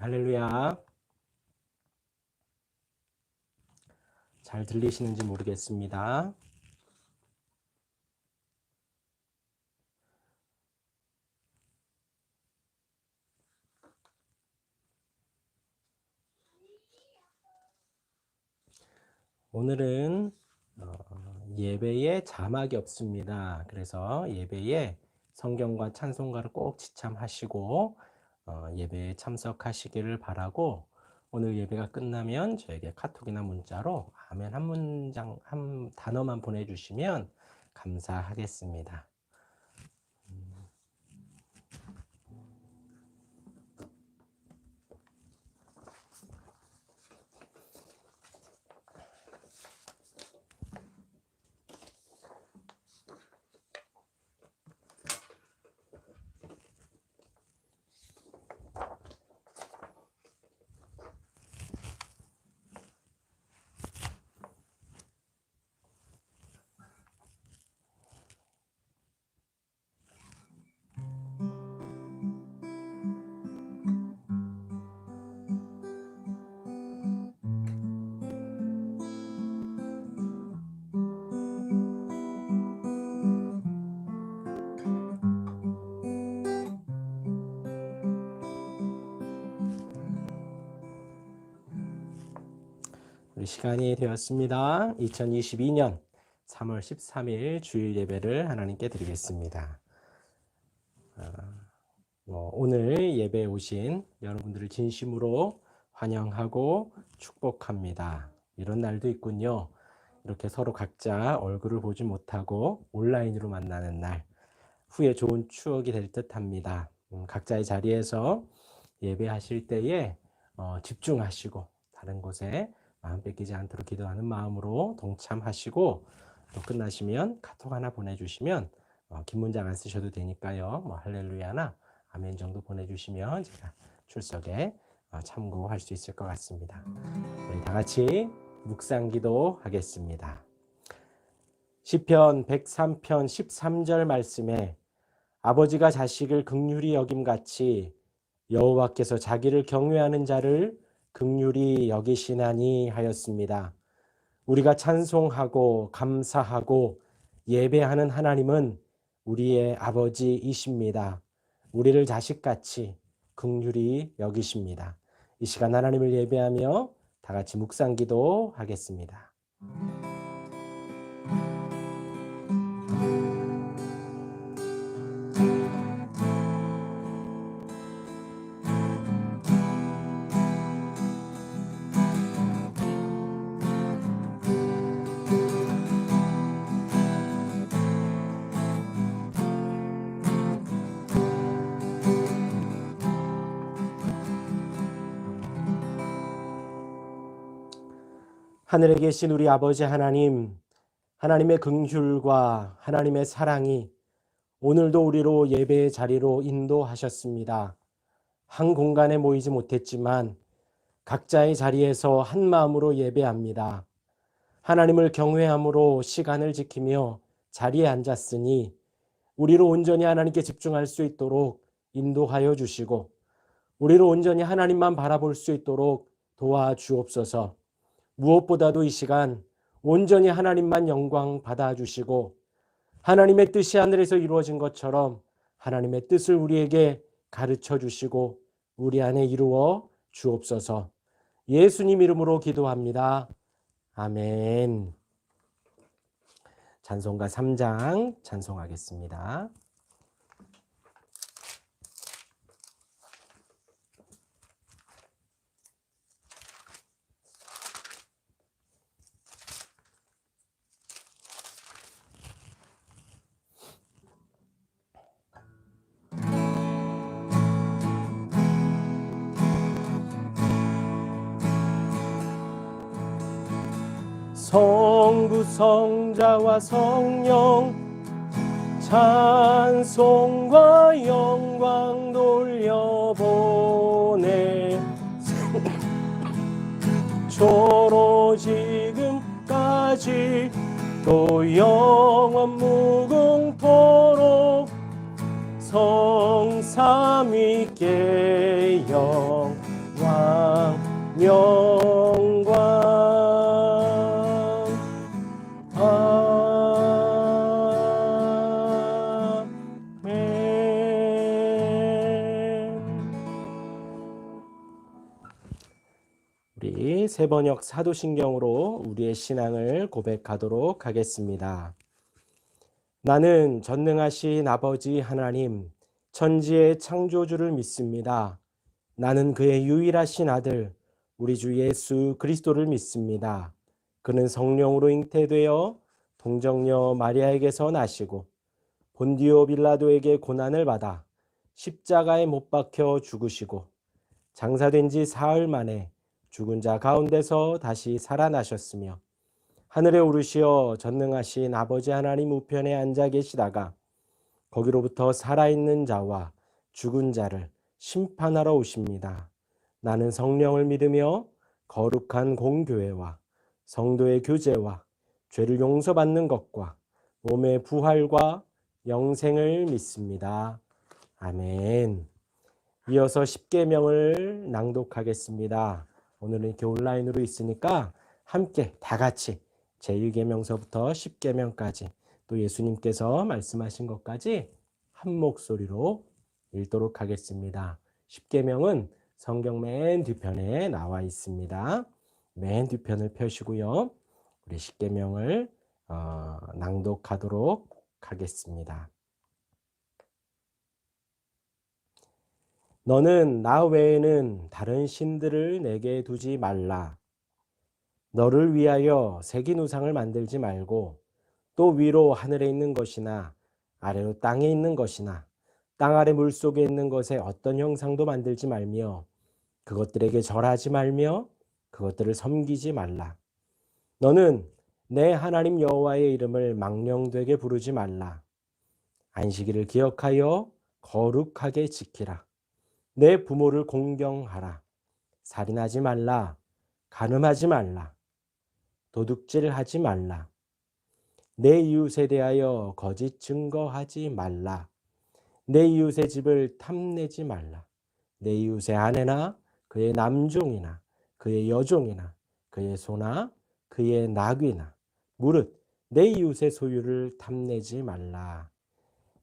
할렐루야. 잘 들리시는지 모르겠습니다. 오늘은 예배에 자막이 없습니다. 그래서 예배에 성경과 찬송가를 꼭 지참하시고 예배에 참석하시기를 바라고, 오늘 예배가 끝나면 저에게 카톡이나 문자로 아멘 한 문장, 한 단어만 보내주시면 감사하겠습니다. 우리 시간이 되었습니다. 2022년 3월 13일 주일 예배를 하나님께 드리겠습니다. 오늘 예배에 오신 여러분들을 진심으로 환영하고 축복합니다. 이런 날도 있군요. 이렇게 서로 각자 얼굴을 보지 못하고 온라인으로 만나는 날, 후에 좋은 추억이 될 듯합니다. 각자의 자리에서 예배하실 때에 집중하시고 다른 곳에 마음 뺏기지 않도록 기도하는 마음으로 동참하시고, 또 끝나시면 카톡 하나 보내주시면 긴 문장 안 쓰셔도 되니까요. 할렐루야나 아멘 정도 보내주시면 제가 출석에 참고할 수 있을 것 같습니다. 우리 다 같이 묵상기도 하겠습니다. 시편 103편 13절 말씀에 아버지가 자식을 긍휼히 여김같이 여호와께서 자기를 경외하는 자를 긍휼히 여기시나니 하였습니다. 우리가 찬송하고 감사하고 예배하는 하나님은 우리의 아버지이십니다. 우리를 자식같이 긍휼히 여기십니다. 이 시간 하나님을 예배하며 다 같이 묵상기도 하겠습니다. 하늘에 계신 우리 아버지 하나님, 하나님의 긍휼과 하나님의 사랑이 오늘도 우리로 예배의 자리로 인도하셨습니다. 한 공간에 모이지 못했지만 각자의 자리에서 한 마음으로 예배합니다. 하나님을 경외함으로 시간을 지키며 자리에 앉았으니 우리로 온전히 하나님께 집중할 수 있도록 인도하여 주시고, 우리로 온전히 하나님만 바라볼 수 있도록 도와주옵소서. 무엇보다도 이 시간 온전히 하나님만 영광 받아주시고, 하나님의 뜻이 하늘에서 이루어진 것처럼 하나님의 뜻을 우리에게 가르쳐 주시고 우리 안에 이루어 주옵소서. 예수님 이름으로 기도합니다. 아멘. 찬송가 3장 찬송하겠습니다. 성부 성자와 성령 찬송과 영광 돌려보내 초로 지금까지 또 영원 무궁토록 성삼위께 영광 영광. 우리 세번역 사도신경으로 우리의 신앙을 고백하도록 하겠습니다. 나는 전능하신 아버지 하나님, 천지의 창조주를 믿습니다. 나는 그의 유일하신 아들, 우리 주 예수 그리스도를 믿습니다. 그는 성령으로 잉태되어 동정녀 마리아에게서 나시고 본디오 빌라도에게 고난을 받아 십자가에 못 박혀 죽으시고 장사된 지 사흘 만에 죽은 자 가운데서 다시 살아나셨으며 하늘에 오르시어 전능하신 아버지 하나님 우편에 앉아 계시다가 거기로부터 살아있는 자와 죽은 자를 심판하러 오십니다. 나는 성령을 믿으며 거룩한 공교회와 성도의 교제와 죄를 용서받는 것과 몸의 부활과 영생을 믿습니다. 아멘. 이어서 십계명을 낭독하겠습니다. 오늘은 이렇게 온라인으로 있으니까 함께 다 같이 제1계명서부터 10계명까지 또 예수님께서 말씀하신 것까지 한 목소리로 읽도록 하겠습니다. 10계명은 성경 맨 뒤편에 나와 있습니다. 맨 뒤편을 펴시고요. 우리 10계명을 낭독하도록 하겠습니다. 너는 나 외에는 다른 신들을 내게 두지 말라. 너를 위하여 새긴 우상을 만들지 말고 또 위로 하늘에 있는 것이나 아래로 땅에 있는 것이나 땅 아래 물속에 있는 것에 어떤 형상도 만들지 말며 그것들에게 절하지 말며 그것들을 섬기지 말라. 너는 내 하나님 여호와의 이름을 망령되게 부르지 말라. 안식일을 기억하여 거룩하게 지키라. 내 부모를 공경하라. 살인하지 말라. 간음하지 말라. 도둑질하지 말라. 내 이웃에 대하여 거짓 증거하지 말라. 내 이웃의 집을 탐내지 말라. 내 이웃의 아내나 그의 남종이나 그의 여종이나 그의 소나 그의 나귀나 무릇 내 이웃의 소유를 탐내지 말라.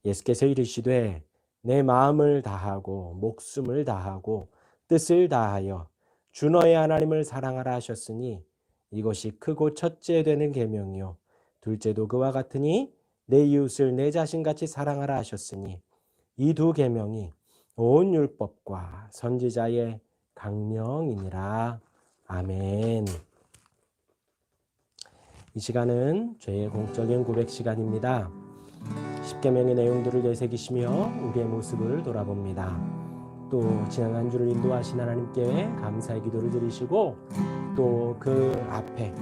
예수께서 이르시되 내 마음을 다하고 목숨을 다하고 뜻을 다하여 주 너의 하나님을 사랑하라 하셨으니 이것이 크고 첫째 되는 계명이요 둘째도 그와 같으니 내 이웃을 내 자신같이 사랑하라 하셨으니 이 두 계명이 온 율법과 선지자의 강령이니라. 아멘. 이 시간은 죄의 공적인 고백 시간입니다. 10계명의 내용들을 되새기시며 우리의 모습을 돌아봅니다. 또 지난 한 주를 인도하신 하나님께 감사의 기도를 드리시고 또 그 앞에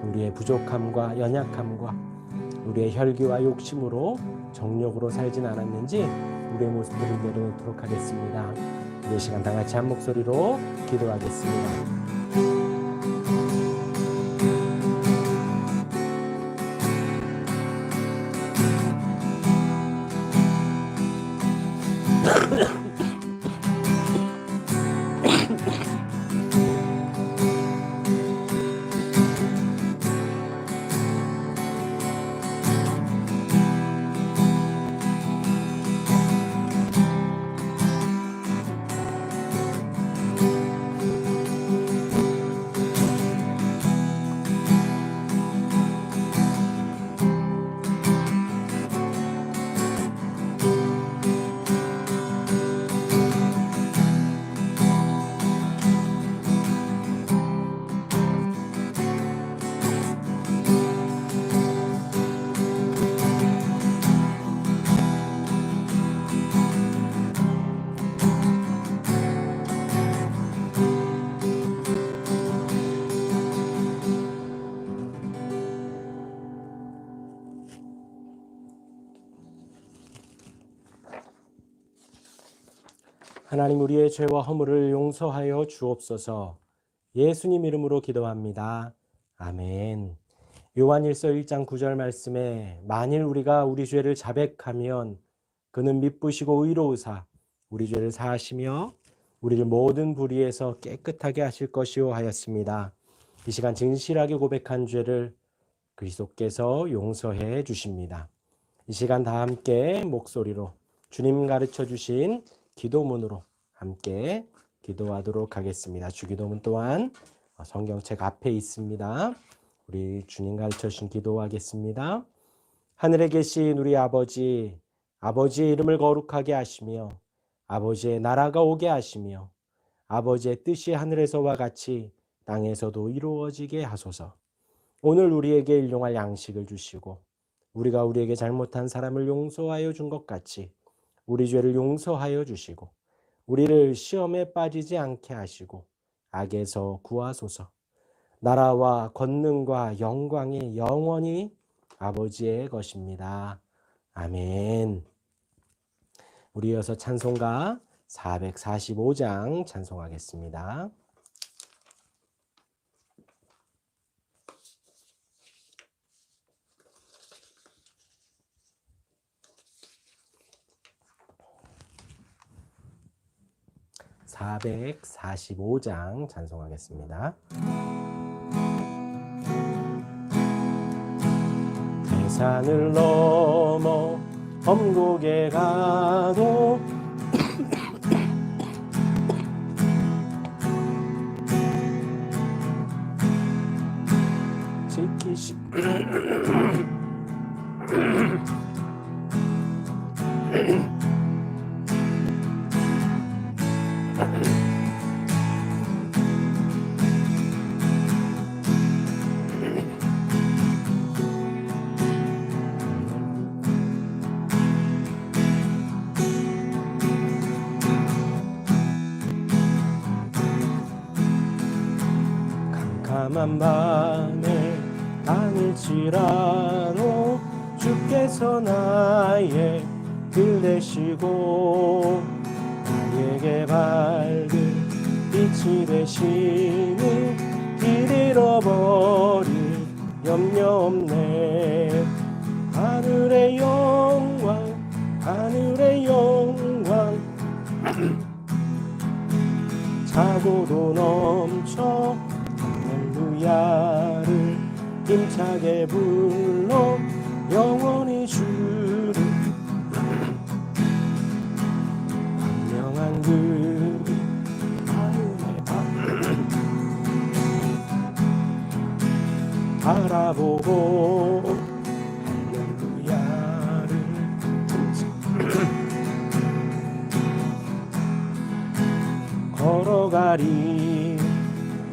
우리의 부족함과 연약함과 우리의 혈기와 욕심으로 정욕으로 살진 않았는지 우리의 모습들을 내려놓도록 하겠습니다. 이 시간 다 같이 한 목소리로 기도하겠습니다. 하나님 우리의 죄와 허물을 용서하여 주옵소서. 예수님 이름으로 기도합니다. 아멘. 요한일서 1장 9절 말씀에 만일 우리가 우리 죄를 자백하면 그는 미쁘시고 의로우사 우리 죄를 사하시며 우리를 모든 불의에서 깨끗하게 하실 것이요 하였습니다. 이 시간 진실하게 고백한 죄를 그리스도께서 용서해 주십니다. 이 시간 다 함께 목소리로 주님 가르쳐 주신 기도문으로 함께 기도하도록 하겠습니다. 주기도문 또한 성경책 앞에 있습니다. 우리 주님 가르쳐 주신 기도하겠습니다. 하늘에 계신 우리 아버지, 아버지의 이름을 거룩하게 하시며 아버지의 나라가 오게 하시며 아버지의 뜻이 하늘에서와 같이 땅에서도 이루어지게 하소서. 오늘 우리에게 일용할 양식을 주시고 우리가 우리에게 잘못한 사람을 용서하여 준 것 같이 우리 죄를 용서하여 주시고 우리를 시험에 빠지지 않게 하시고 악에서 구하소서. 나라와 권능과 영광이 영원히 아버지의 것입니다. 아멘. 우리 이어서 찬송가 445장 찬송하겠습니다. (445장) 찬송하겠습니다. 산을 넘어 엄곡에 가도 지키시 캄캄한 밤에 아닐지라도 주께서 나의 길 되시고 나에게 밝은 빛이 되시니 길 잃어버릴 염려 없네. 하늘의 영광 하늘의 영광 차고도 넘쳐 할렐루야를 힘차게 불러 영원히 주를 분명한 그 바라보고 할렐루야를 걸어가리.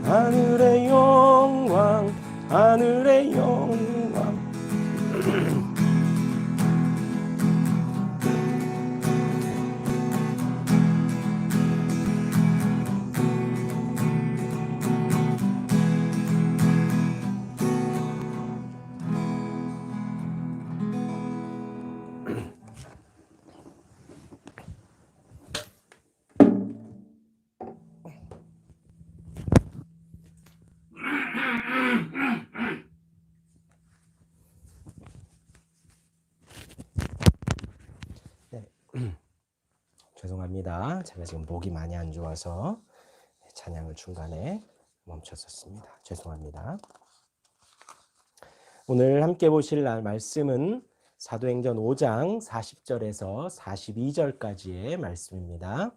하늘의 영광 하늘의 영광 죄송합니다. 제가 지금 목이 많이 안 좋아서 찬양을 중간에 멈췄었습니다. 죄송합니다. 오늘 함께 보실 말씀은 사도행전 5장 40절에서 42절까지의 말씀입니다.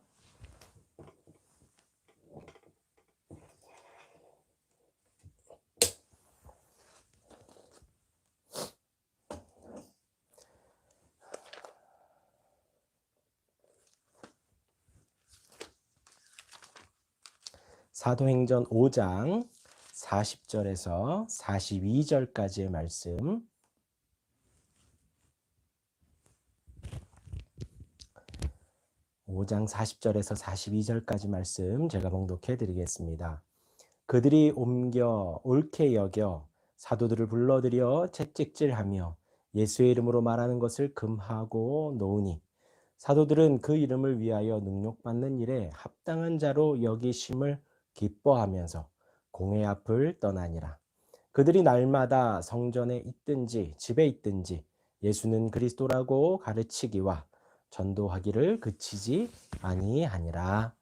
사도행전 5장 40절에서 42절까지의 말씀, 5장 40절에서 42절까지 말씀 제가 봉독해 드리겠습니다. 그들이 옮겨 옳게 여겨 사도들을 불러들여 채찍질하며 예수의 이름으로 말하는 것을 금하고 놓으니 사도들은 그 이름을 위하여 능욕받는 일에 합당한 자로 여기심을 기뻐하면서 공회 앞을 떠나니라. 그들이 날마다 성전에 있든지 집에 있든지 예수는 그리스도라고 가르치기와 전도하기를 그치지 아니하니라.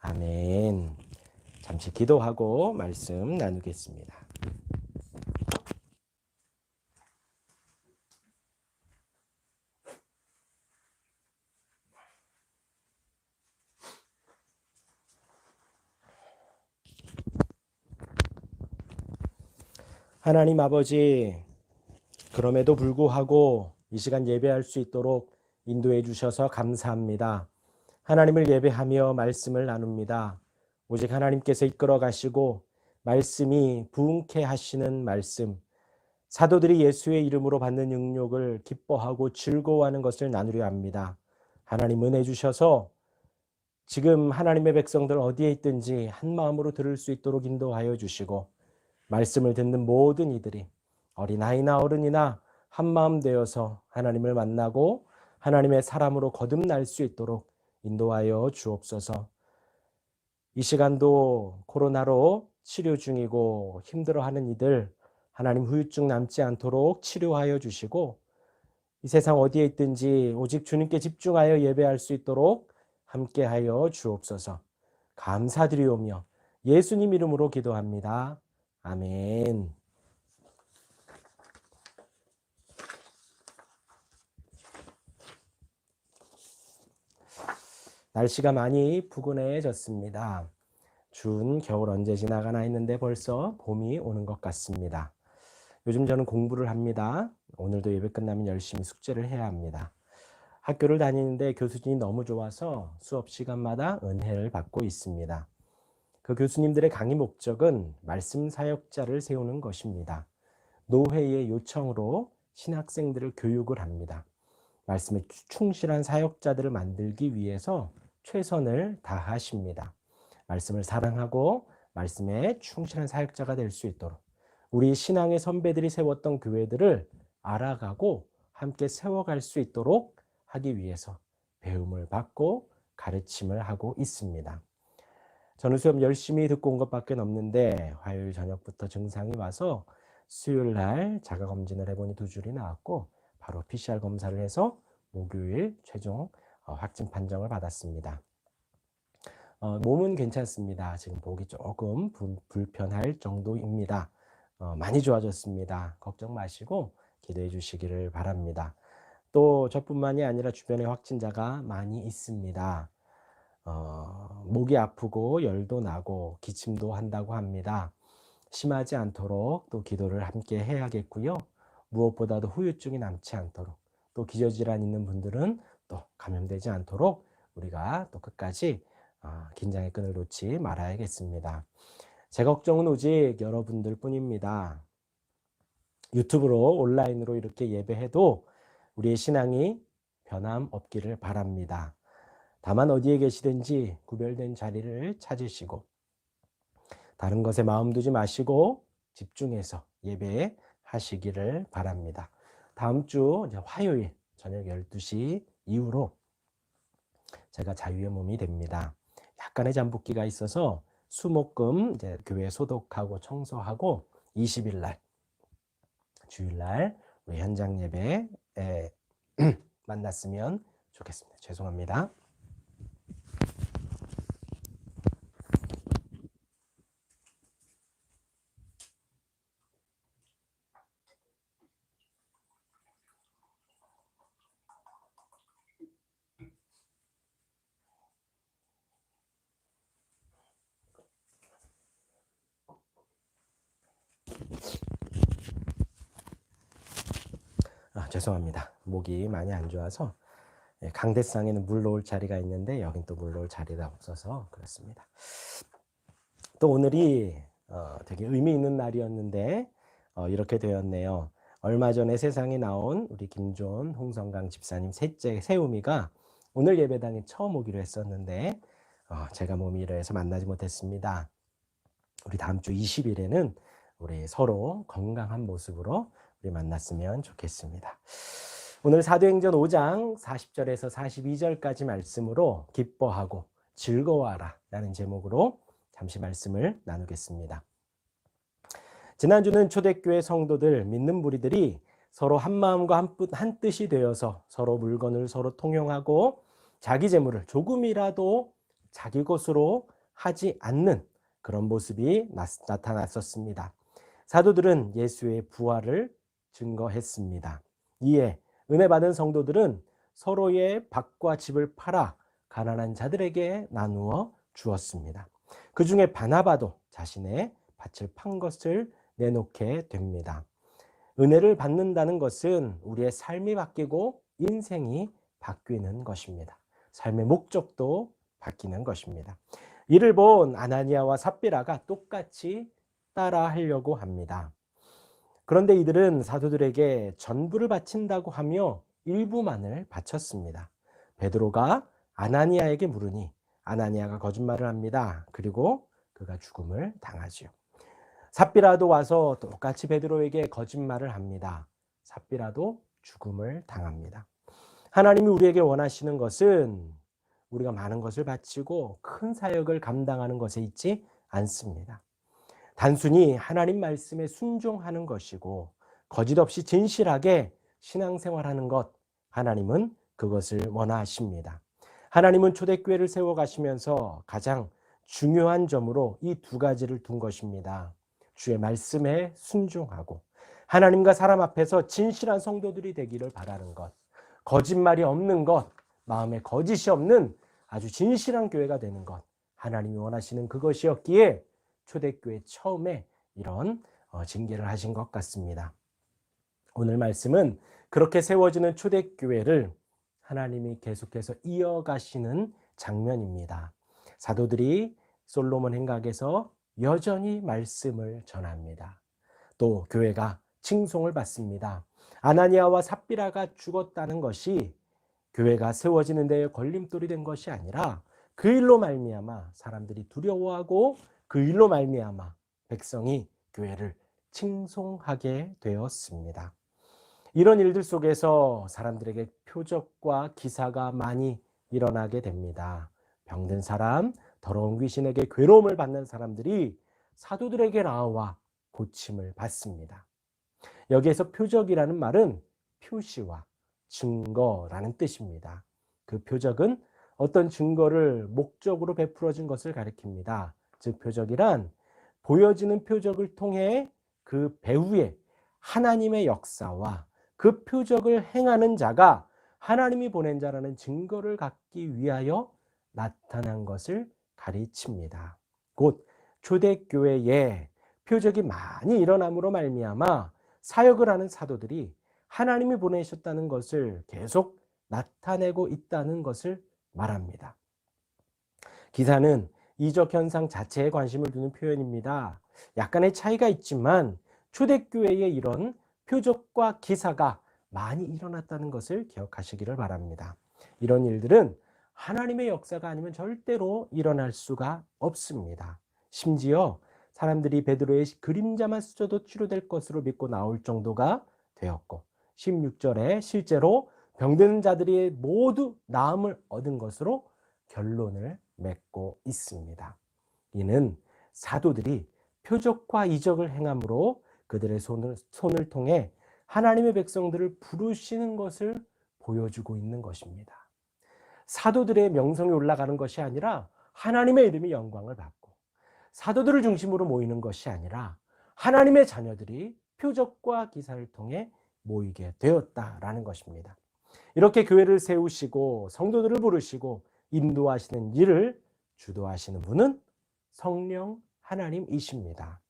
아멘. 잠시 기도하고 말씀 나누겠습니다. 하나님 아버지, 그럼에도 불구하고 이 시간 예배할 수 있도록 인도해 주셔서 감사합니다. 하나님을 예배하며 말씀을 나눕니다. 오직 하나님께서 이끌어 가시고 말씀이 부흥케 하시는 말씀, 사도들이 예수의 이름으로 받는 능력을 기뻐하고 즐거워하는 것을 나누려 합니다. 하나님 은혜 주셔서 지금 하나님의 백성들 어디에 있든지 한 마음으로 들을 수 있도록 인도하여 주시고, 말씀을 듣는 모든 이들이 어린아이나 어른이나 한마음 되어서 하나님을 만나고 하나님의 사람으로 거듭날 수 있도록 인도하여 주옵소서. 이 시간도 코로나로 치료 중이고 힘들어하는 이들, 하나님 후유증 남지 않도록 치료하여 주시고, 이 세상 어디에 있든지 오직 주님께 집중하여 예배할 수 있도록 함께하여 주옵소서. 감사드리오며 예수님 이름으로 기도합니다. 아멘. 날씨가 많이 푸근해졌습니다. 추운 겨울 언제 지나가나 했는데 벌써 봄이 오는 것 같습니다. 요즘 저는 공부를 합니다. 오늘도 예배 끝나면 열심히 숙제를 해야 합니다. 학교를 다니는데 교수진이 너무 좋아서 수업 시간마다 은혜를 받고 있습니다. 그 교수님들의 강의 목적은 말씀 사역자를 세우는 것입니다. 노회의 요청으로 신학생들을 교육을 합니다. 말씀에 충실한 사역자들을 만들기 위해서 최선을 다하십니다. 말씀을 사랑하고 말씀에 충실한 사역자가 될 수 있도록 우리 신앙의 선배들이 세웠던 교회들을 알아가고 함께 세워갈 수 있도록 하기 위해서 배움을 받고 가르침을 하고 있습니다. 저는 수업 열심히 듣고 온 것밖에 없는데 화요일 저녁부터 증상이 와서 수요일 날 자가검진을 해보니 2줄이 나왔고 바로 PCR 검사를 해서 목요일 최종 확진 판정을 받았습니다. 몸은 괜찮습니다. 지금 보기 조금 불편할 정도입니다. 많이 좋아졌습니다. 걱정 마시고 기도해 주시기를 바랍니다. 또 저뿐만이 아니라 주변에 확진자가 많이 있습니다. 목이 아프고 열도 나고 기침도 한다고 합니다. 심하지 않도록 또 기도를 함께 해야겠고요. 무엇보다도 후유증이 남지 않도록, 또 기저질환 있는 분들은 또 감염되지 않도록 우리가 또 끝까지 긴장의 끈을 놓지 말아야겠습니다. 제 걱정은 오직 여러분들 뿐입니다. 유튜브로 온라인으로 이렇게 예배해도 우리의 신앙이 변함없기를 바랍니다. 다만 어디에 계시든지 구별된 자리를 찾으시고 다른 것에 마음 두지 마시고 집중해서 예배하시기를 바랍니다. 다음 주 화요일 저녁 12시 이후로 제가 자유의 몸이 됩니다. 약간의 잠복기가 있어서 수목금 이제 교회 소독하고 청소하고 20일 날 주일 날 우리 현장 예배에 만났으면 좋겠습니다. 죄송합니다. 죄송합니다. 목이 많이 안 좋아서 강대상에는 물 놓을 자리가 있는데 여긴 또 물 놓을 자리가 없어서 그렇습니다. 또 오늘이 되게 의미 있는 날이었는데 이렇게 되었네요. 얼마 전에 세상에 나온 우리 김존 홍성강 집사님 셋째 세우미가 오늘 예배당에 처음 오기로 했었는데 제가 몸이 이래서 만나지 못했습니다. 우리 다음 주 20일에는 우리 서로 건강한 모습으로 우리 만났으면 좋겠습니다. 오늘 사도행전 5장 40절에서 42절까지 말씀으로 기뻐하고 즐거워하라 라는 제목으로 잠시 말씀을 나누겠습니다. 지난주는 초대교회 성도들, 믿는 무리들이 서로 한 마음과 한 뜻이 되어서 서로 물건을 서로 통용하고 자기 재물을 조금이라도 자기 것으로 하지 않는 그런 모습이 나타났었습니다. 사도들은 예수의 부활을 증거했습니다. 이에 은혜 받은 성도들은 서로의 밭과 집을 팔아 가난한 자들에게 나누어 주었습니다. 그 중에 바나바도 자신의 밭을 판 것을 내놓게 됩니다. 은혜를 받는다는 것은 우리의 삶이 바뀌고 인생이 바뀌는 것입니다. 삶의 목적도 바뀌는 것입니다. 이를 본 아나니아와 삽비라가 똑같이 따라하려고 합니다. 그런데 이들은 사도들에게 전부를 바친다고 하며 일부만을 바쳤습니다. 베드로가 아나니아에게 물으니 아나니아가 거짓말을 합니다. 그리고 그가 죽음을 당하지요. 삽비라도 와서 똑같이 베드로에게 거짓말을 합니다. 삽비라도 죽음을 당합니다. 하나님이 우리에게 원하시는 것은 우리가 많은 것을 바치고 큰 사역을 감당하는 것에 있지 않습니다. 단순히 하나님 말씀에 순종하는 것이고 거짓 없이 진실하게 신앙생활하는 것, 하나님은 그것을 원하십니다. 하나님은 초대교회를 세워가시면서 가장 중요한 점으로 이 두 가지를 둔 것입니다. 주의 말씀에 순종하고 하나님과 사람 앞에서 진실한 성도들이 되기를 바라는 것, 거짓말이 없는 것, 마음에 거짓이 없는 아주 진실한 교회가 되는 것, 하나님이 원하시는 그것이었기에 초대교회 처음에 이런 징계를 하신 것 같습니다. 오늘 말씀은 그렇게 세워지는 초대교회를 하나님이 계속해서 이어가시는 장면입니다. 사도들이 솔로몬 행각에서 여전히 말씀을 전합니다. 또 교회가 칭송을 받습니다. 아나니아와 삽비라가 죽었다는 것이 교회가 세워지는 데에 걸림돌이 된 것이 아니라 그 일로 말미암아 사람들이 두려워하고 그 일로 말미암아 백성이 교회를 칭송하게 되었습니다. 이런 일들 속에서 사람들에게 표적과 기사가 많이 일어나게 됩니다. 병든 사람, 더러운 귀신에게 괴로움을 받는 사람들이 사도들에게 나와 고침을 받습니다. 여기에서 표적이라는 말은 표시와 증거라는 뜻입니다. 그 표적은 어떤 증거를 목적으로 베풀어진 것을 가리킵니다. 즉 표적이란 보여지는 표적을 통해 그 배후에 하나님의 역사와 그 표적을 행하는 자가 하나님이 보낸 자라는 증거를 갖기 위하여 나타난 것을 가르칩니다. 곧 초대교회에 표적이 많이 일어남으로 말미암아 사역을 하는 사도들이 하나님이 보내셨다는 것을 계속 나타내고 있다는 것을 말합니다. 기사는 이적 현상 자체에 관심을 두는 표현입니다. 약간의 차이가 있지만 초대교회에 이런 표적과 기사가 많이 일어났다는 것을 기억하시기를 바랍니다. 이런 일들은 하나님의 역사가 아니면 절대로 일어날 수가 없습니다. 심지어 사람들이 베드로의 그림자만 스쳐도 치료될 것으로 믿고 나올 정도가 되었고 16절에 실제로 병든 자들이 모두 나음을 얻은 것으로 결론을 맺고 있습니다. 이는 사도들이 표적과 이적을 행함으로 그들의 손을 통해 하나님의 백성들을 부르시는 것을 보여주고 있는 것입니다. 사도들의 명성이 올라가는 것이 아니라 하나님의 이름이 영광을 받고 사도들을 중심으로 모이는 것이 아니라 하나님의 자녀들이 표적과 기사를 통해 모이게 되었다라는 것입니다. 이렇게 교회를 세우시고 성도들을 부르시고 인도하시는 일을 주도하시는 분은 성령 하나님이십니다.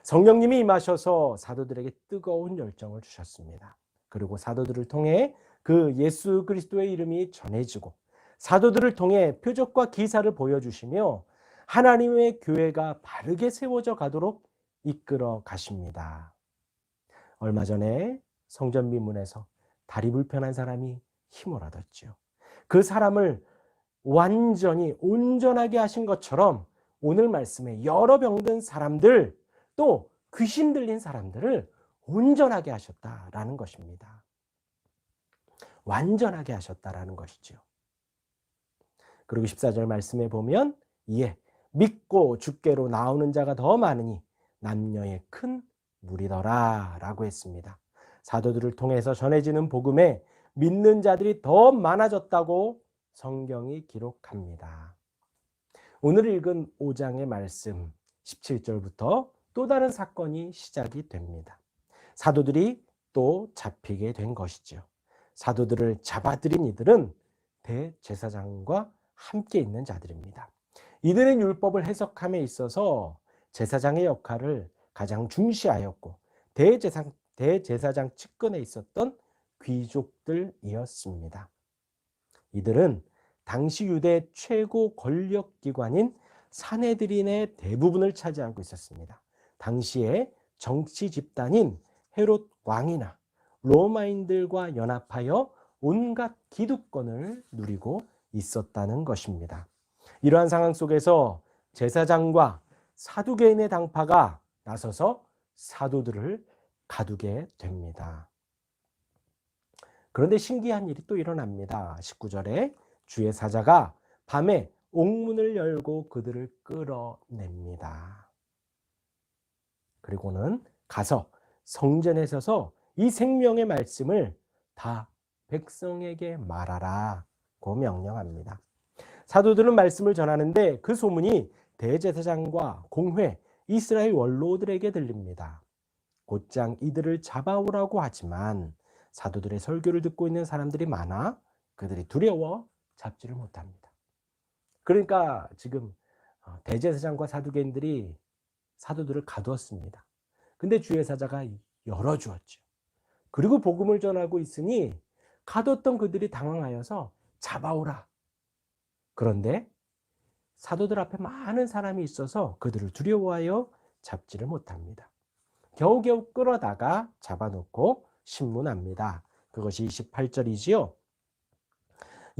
성령님이 임하셔서 사도들에게 뜨거운 열정을 주셨습니다. 그리고 사도들을 통해 그 예수 그리스도의 이름이 전해지고 사도들을 통해 표적과 기사를 보여주시며 하나님의 교회가 바르게 세워져 가도록 이끌어 가십니다. 얼마 전에 성전 미문에서 다리 불편한 사람이 힘을 얻었죠. 그 사람을 완전히 온전하게 하신 것처럼 오늘 말씀에 여러 병든 사람들 또 귀신 들린 사람들을 온전하게 하셨다라는 것입니다. 완전하게 하셨다라는 것이죠. 그리고 14절 말씀에 보면 이에 믿고 주께로 나오는 자가 더 많으니 남녀의 큰 무리더라 라고 했습니다. 사도들을 통해서 전해지는 복음에 믿는 자들이 더 많아졌다고 성경이 기록합니다. 오늘 읽은 5장의 말씀 17절부터 또 다른 사건이 시작이 됩니다. 사도들이 또 잡히게 된 것이죠. 사도들을 잡아들인 이들은 대제사장과 함께 있는 자들입니다. 이들은 율법을 해석함에 있어서 제사장의 역할을 가장 중시하였고 대제사장 측근에 있었던 귀족들이었습니다. 이들은 당시 유대 최고 권력기관인 산헤드린의 대부분을 차지하고 있었습니다. 당시의 정치 집단인 헤롯 왕이나 로마인들과 연합하여 온갖 기득권을 누리고 있었다는 것입니다. 이러한 상황 속에서 제사장과 사두개인의 당파가 나서서 사도들을 가두게 됩니다. 그런데 신기한 일이 또 일어납니다. 19절에 주의 사자가 밤에 옥문을 열고 그들을 끌어냅니다. 그리고는 가서 성전에 서서 이 생명의 말씀을 다 백성에게 말하라고 명령합니다. 사도들은 말씀을 전하는데 그 소문이 대제사장과 공회, 이스라엘 원로들에게 들립니다. 곧장 이들을 잡아오라고 하지만 사도들의 설교를 듣고 있는 사람들이 많아 그들이 두려워 잡지를 못합니다. 그러니까 지금 대제사장과 사두개인들이 사도들을 가두었습니다. 근데 주의 사자가 열어주었죠. 그리고 복음을 전하고 있으니 가뒀던 그들이 당황하여서 잡아오라. 그런데 사도들 앞에 많은 사람이 있어서 그들을 두려워하여 잡지를 못합니다. 겨우겨우 끌어다가 잡아놓고 신문합니다. 그것이 28절이지요.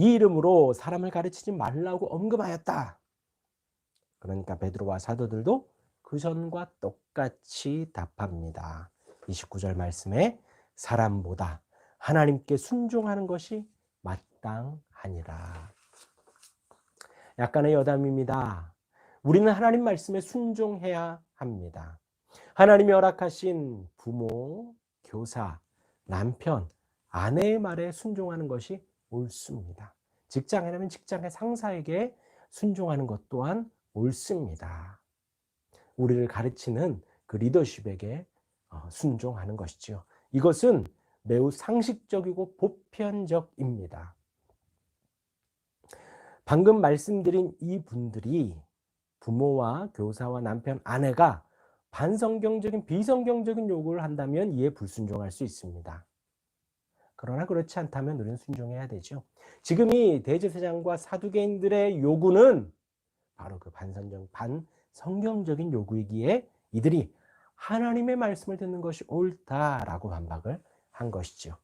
이 이름으로 사람을 가르치지 말라고 언급하였다. 그러니까 베드로와 사도들도 그 전과 똑같이 답합니다. 29절 말씀에 사람보다 하나님께 순종하는 것이 마땅하니라. 약간의 여담입니다. 우리는 하나님 말씀에 순종해야 합니다. 하나님이 허락하신 부모, 교사, 남편, 아내의 말에 순종하는 것이 옳습니다. 직장이라면 직장의 상사에게 순종하는 것 또한 옳습니다. 우리를 가르치는 그 리더십에게 순종하는 것이죠. 이것은 매우 상식적이고 보편적입니다. 방금 말씀드린 이 분들이 부모와 교사와 남편, 아내가 반성경적인 비성경적인 요구를 한다면 이에 불순종할 수 있습니다. 그러나 그렇지 않다면 우리는 순종해야 되죠. 지금 이 대제사장과 사두개인들의 요구는 바로 그 반성경적인 요구이기에 이들이 하나님의 말씀을 듣는 것이 옳다라고 반박을 한 것이죠.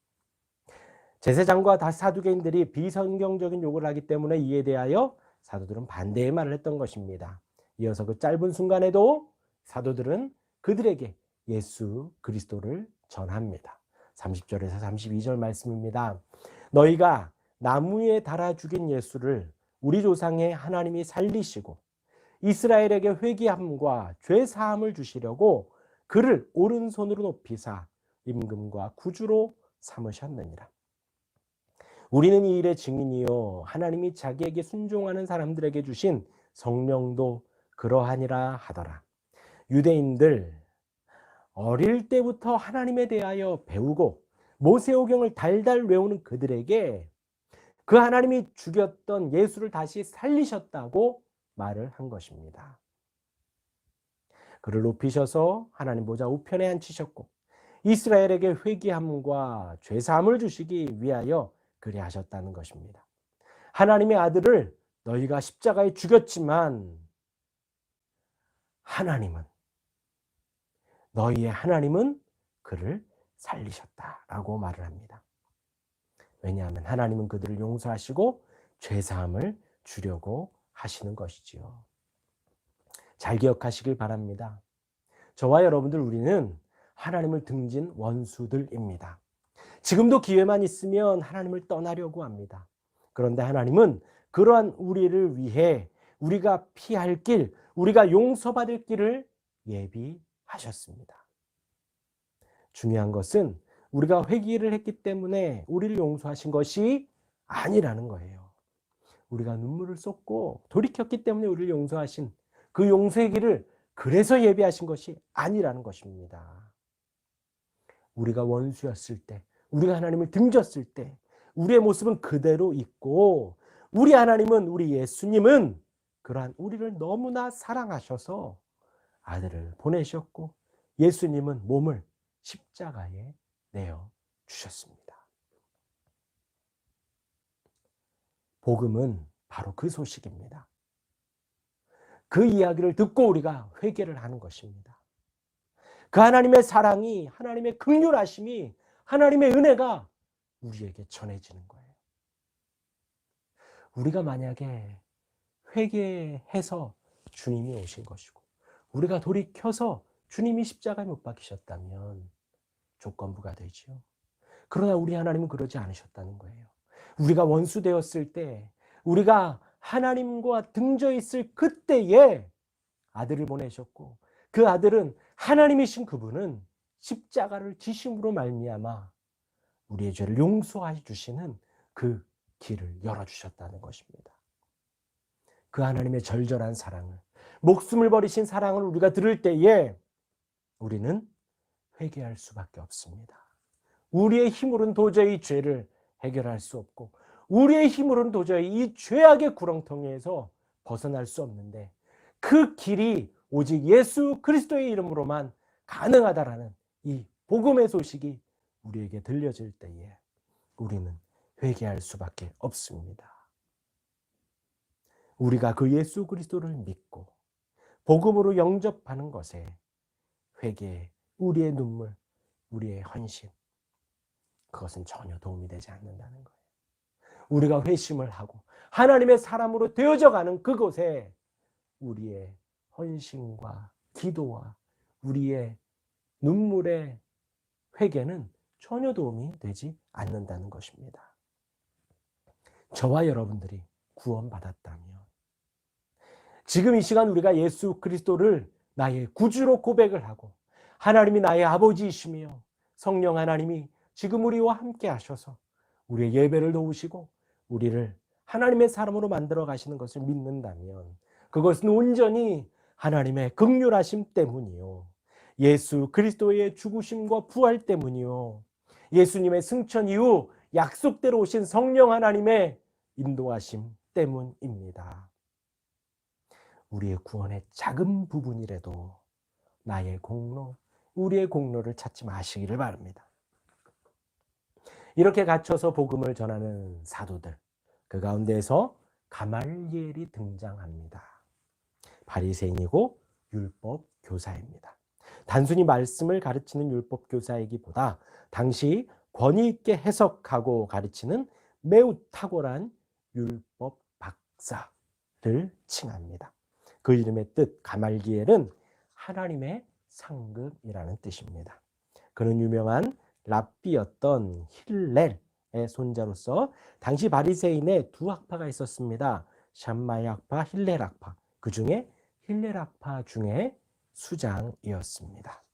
제사장과 사두개인들이 비성경적인 요구를 하기 때문에 이에 대하여 사도들은 반대의 말을 했던 것입니다. 이어서 그 짧은 순간에도 사도들은 그들에게 예수 그리스도를 전합니다. 30절에서 32절 말씀입니다. 너희가 나무에 달아 죽인 예수를 우리 조상의 하나님이 살리시고 이스라엘에게 회개함과 죄 사함을 주시려고 그를 오른손으로 높이사 임금과 구주로 삼으셨느니라. 우리는 이 일의 증인이요 하나님이 자기에게 순종하는 사람들에게 주신 성령도 그러하니라 하더라. 유대인들 어릴 때부터 하나님에 대하여 배우고 모세오경을 달달 외우는 그들에게 그 하나님이 죽였던 예수를 다시 살리셨다고 말을 한 것입니다. 그를 높이셔서 하나님 보좌 우편에 앉히셨고 이스라엘에게 회개함과 죄사함을 주시기 위하여 그리 하셨다는 것입니다. 하나님의 아들을 너희가 십자가에 죽였지만 너희의 하나님은 그를 살리셨다라고 말을 합니다. 왜냐하면 하나님은 그들을 용서하시고 죄사함을 주려고 하시는 것이지요. 잘 기억하시길 바랍니다. 저와 여러분들 우리는 하나님을 등진 원수들입니다. 지금도 기회만 있으면 하나님을 떠나려고 합니다. 그런데 하나님은 그러한 우리를 위해 우리가 피할 길, 우리가 용서받을 길을 예비하셨습니다. 중요한 것은 우리가 회개를 했기 때문에 우리를 용서하신 것이 아니라는 거예요. 우리가 눈물을 쏟고 돌이켰기 때문에 우리를 용서하신 그 용서의 길을 그래서 예비하신 것이 아니라는 것입니다. 우리가 원수였을 때, 우리가 하나님을 등졌을 때 우리의 모습은 그대로 있고, 우리 하나님은, 우리 예수님은 그러한 우리를 너무나 사랑하셔서 아들을 보내셨고, 예수님은 몸을 십자가에 내어 주셨습니다. 복음은 바로 그 소식입니다. 그 이야기를 듣고 우리가 회개를 하는 것입니다. 그 하나님의 사랑이, 하나님의 긍휼하심이, 하나님의 은혜가 우리에게 전해지는 거예요. 우리가 만약에 회개해서 주님이 오신 것이고, 우리가 돌이켜서 주님이 십자가에 못 박히셨다면 조건부가 되지요. 그러나 우리 하나님은 그러지 않으셨다는 거예요. 우리가 원수 되었을 때, 우리가 하나님과 등져 있을 그때에 아들을 보내셨고, 그 아들은, 하나님이신 그분은 십자가를 지심으로 말미암아 우리의 죄를 용서해 주시는 그 길을 열어주셨다는 것입니다. 그 하나님의 절절한 사랑을, 목숨을 버리신 사랑을 우리가 들을 때에 우리는 회개할 수밖에 없습니다. 우리의 힘으로는 도저히 죄를 해결할 수 없고, 우리의 힘으로는 도저히 이 죄악의 구렁텅이에서 벗어날 수 없는데, 그 길이 오직 예수 그리스도의 이름으로만 가능하다라는 이 복음의 소식이 우리에게 들려질 때에 우리는 회개할 수밖에 없습니다. 우리가 그 예수 그리스도를 믿고 복음으로 영접하는 것에 회개, 우리의 눈물, 우리의 헌신, 그것은 전혀 도움이 되지 않는다는 거예요. 우리가 회심을 하고 하나님의 사람으로 되어져 가는 그곳에 우리의 헌신과 기도와 우리의 눈물의 회개는 전혀 도움이 되지 않는다는 것입니다. 저와 여러분들이 구원받았다면, 지금 이 시간 우리가 예수 그리스도를 나의 구주로 고백을 하고, 하나님이 나의 아버지이시며 성령 하나님이 지금 우리와 함께 하셔서 우리의 예배를 도우시고 우리를 하나님의 사람으로 만들어 가시는 것을 믿는다면, 그것은 온전히 하나님의 긍휼하심 때문이요, 예수 그리스도의 죽으심과 부활 때문이요, 예수님의 승천 이후 약속대로 오신 성령 하나님의 인도하심 때문입니다. 우리의 구원의 작은 부분이라도 나의 공로, 우리의 공로를 찾지 마시기를 바랍니다. 이렇게 갇혀서 복음을 전하는 사도들, 그 가운데에서 가말리엘이 등장합니다. 바리새인이고 율법 교사입니다. 단순히 말씀을 가르치는 율법 교사이기보다 당시 권위 있게 해석하고 가르치는 매우 탁월한 율법 박사를 칭합니다. 그 이름의 뜻 가말리엘은 하나님의 상급이라는 뜻입니다. 그는 유명한 랍비였던 힐렐의 손자로서 당시 바리새인의 두 학파가 있었습니다. 샴마이 학파, 힐렐 학파. 그 중에 힐렐 학파 중에 수장이었습니다.